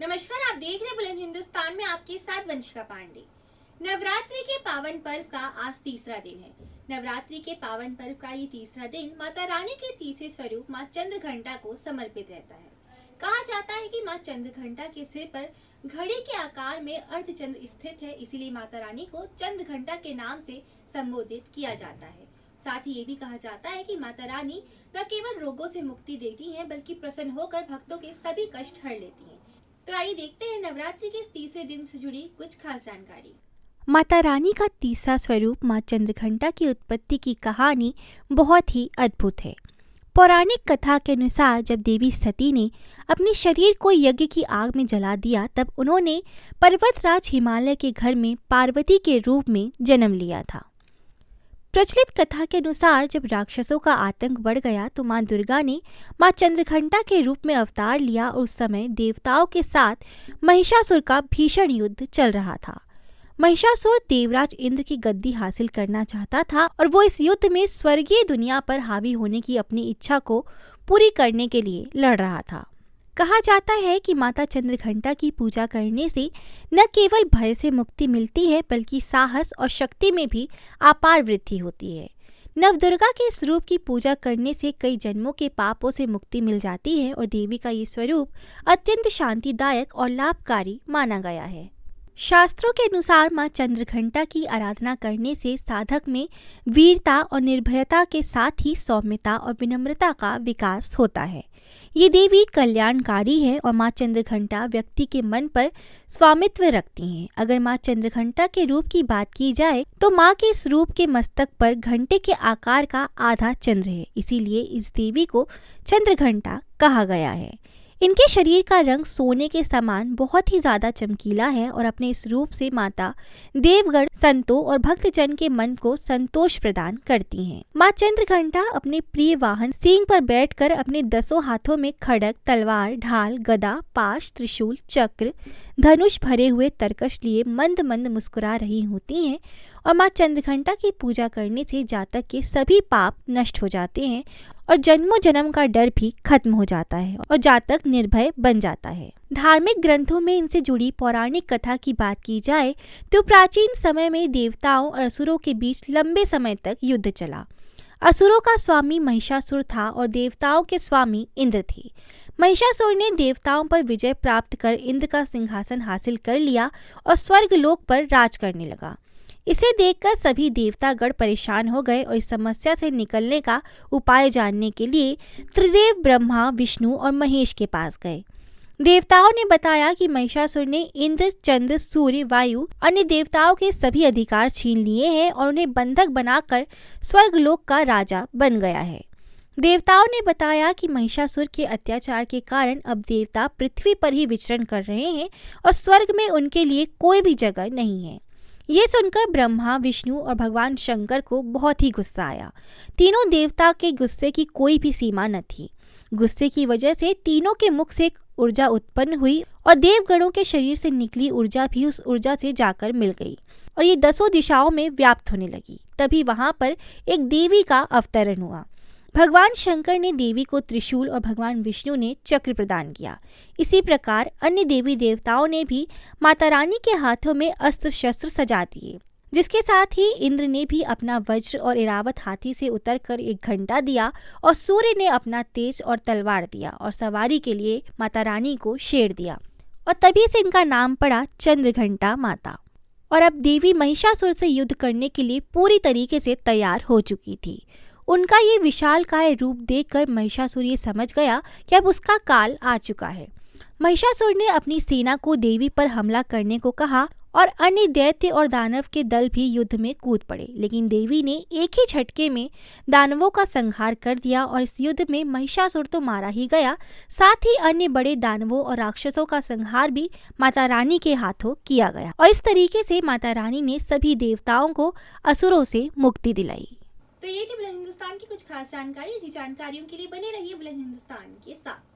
नमस्कार, आप देख रहे हैं बुलंद हिंदुस्तान में आपके साथ वंशिका पांडे। नवरात्रि के पावन पर्व का आज तीसरा दिन है। नवरात्रि के पावन पर्व का ये तीसरा दिन माता रानी के तीसरे स्वरूप माँ चंद्रघंटा को समर्पित रहता है। कहा जाता है कि माँ चंद्रघंटा के सिर पर घड़ी के आकार में अर्धचंद्र स्थित है, इसीलिए माता रानी को चंद्रघंटा के नाम से संबोधित किया जाता है। साथ ही ये भी कहा जाता है कि माता रानी न केवल रोगों से मुक्ति देती हैं, बल्कि प्रसन्न होकर भक्तों के सभी कष्ट हर लेती हैं। तो आइए देखते हैं नवरात्रि के इस तीसरे दिन से जुड़ी कुछ खास जानकारी। माता रानी का तीसरा स्वरूप माँ चंद्रघंटा की उत्पत्ति की कहानी बहुत ही अद्भुत है। पौराणिक कथा के अनुसार जब देवी सती ने अपने शरीर को यज्ञ की आग में जला दिया, तब उन्होंने पर्वतराज हिमालय के घर में पार्वती के रूप में जन्म लिया था। प्रचलित कथा के अनुसार जब राक्षसों का आतंक बढ़ गया तो माँ दुर्गा ने माँ चंद्रघंटा के रूप में अवतार लिया। उस समय देवताओं के साथ महिषासुर का भीषण युद्ध चल रहा था। महिषासुर देवराज इंद्र की गद्दी हासिल करना चाहता था और वो इस युद्ध में स्वर्गीय दुनिया पर हावी होने की अपनी इच्छा को पूरी करने के लिए लड़ रहा था। कहा जाता है कि माता चंद्रघंटा की पूजा करने से न केवल भय से मुक्ति मिलती है, बल्कि साहस और शक्ति में भी अपार वृद्धि होती है। नवदुर्गा के इस रूप की पूजा करने से कई जन्मों के पापों से मुक्ति मिल जाती है और देवी का ये स्वरूप अत्यंत शांतिदायक और लाभकारी माना गया है। शास्त्रों के अनुसार मां चंद्रघंटा की आराधना करने से साधक में वीरता और निर्भयता के साथ ही सौम्यता और विनम्रता का विकास होता है। ये देवी कल्याणकारी है और मां चंद्रघंटा व्यक्ति के मन पर स्वामित्व रखती हैं। अगर मां चंद्रघंटा के रूप की बात की जाए तो मां के इस रूप के मस्तक पर घंटे के आकार का आधा चंद्र है, इसीलिए इस देवी को चंद्रघंटा कहा गया है। इनके शरीर का रंग सोने के समान बहुत ही ज्यादा चमकीला है और अपने इस रूप से माता देवगण, संतों और भक्तजन के मन को संतोष प्रदान करती हैं। माँ चंद्रघंटा अपने प्रिय वाहन सिंह पर बैठकर अपने 10 हाथों में खड्ग, तलवार, ढाल, गदा, पाश, त्रिशूल, चक्र, धनुष भरे हुए तरकश लिए मंद मंद मुस्कुरा रही होती हैं। और माँ चंद्रघंटा की पूजा करने से जातक के सभी पाप नष्ट हो जाते हैं और जन्मों जन्म का डर भी खत्म हो जाता है और जातक निर्भय बन जाता है। धार्मिक ग्रंथों में इनसे जुड़ी पौराणिक कथा की बात की जाए तो प्राचीन समय में देवताओं और असुरों के बीच लंबे समय तक युद्ध चला। असुरों का स्वामी महिषासुर था और देवताओं के स्वामी इंद्र थे। महिषासुर ने देवताओं पर विजय प्राप्त कर इंद्र का सिंहासन हासिल कर लिया और स्वर्ग लोक पर राज करने लगा। इसे देखकर सभी देवतागण परेशान हो गए और इस समस्या से निकलने का उपाय जानने के लिए त्रिदेव ब्रह्मा, विष्णु और महेश के पास गए। देवताओं ने बताया कि महिषासुर ने इंद्र, चंद्र, सूर्य, वायु, अन्य देवताओं के सभी अधिकार छीन लिए हैं और उन्हें बंधक बनाकर स्वर्गलोक का राजा बन गया है। देवताओं ने बताया कि महिषासुर के अत्याचार के कारण अब देवता पृथ्वी पर ही विचरण कर रहे हैं और स्वर्ग में उनके लिए कोई भी जगह नहीं है। ये सुनकर ब्रह्मा, विष्णु और भगवान शंकर को बहुत ही गुस्सा आया। तीनों देवता के गुस्से की कोई भी सीमा न थी। गुस्से की वजह से तीनों के मुख से ऊर्जा उत्पन्न हुई और देवगणों के शरीर से निकली ऊर्जा भी उस ऊर्जा से जाकर मिल गई और ये 10 दिशाओं में व्याप्त होने लगी। तभी वहां पर एक देवी का अवतरण हुआ। भगवान शंकर ने देवी को त्रिशूल और भगवान विष्णु ने चक्र प्रदान किया। इसी प्रकार अन्य देवी देवताओं ने भी माता रानी के हाथों में अस्त्र शस्त्र सजा दिए, जिसके साथ ही इंद्र ने भी अपना वज्र और इरावत हाथी से उतरकर एक घंटा दिया और सूर्य ने अपना तेज और तलवार दिया और सवारी के लिए माता रानी को शेर दिया और तभी से इनका नाम पड़ा चंद्रघंटा माता। और अब देवी महिषासुर से युद्ध करने के लिए पूरी तरीके से तैयार हो चुकी थी। उनका ये विशालकाय रूप देखकर महिषासुर ये समझ गया कि अब उसका काल आ चुका है। महिषासुर ने अपनी सेना को देवी पर हमला करने को कहा और अन्य दैत्य और दानव के दल भी युद्ध में कूद पड़े, लेकिन देवी ने एक ही झटके में दानवों का संहार कर दिया और इस युद्ध में महिषासुर तो मारा ही गया, साथ ही अन्य बड़े दानवों और राक्षसों का संहार भी माता रानी के हाथों किया गया और इस तरीके से माता रानी ने सभी देवताओं को असुरों से मुक्ति दिलाई। तो ये थी बुलंद हिंदुस्तान की कुछ खास जानकारी। इसी जानकारियों के लिए बने रहिए बुलंद हिंदुस्तान के साथ।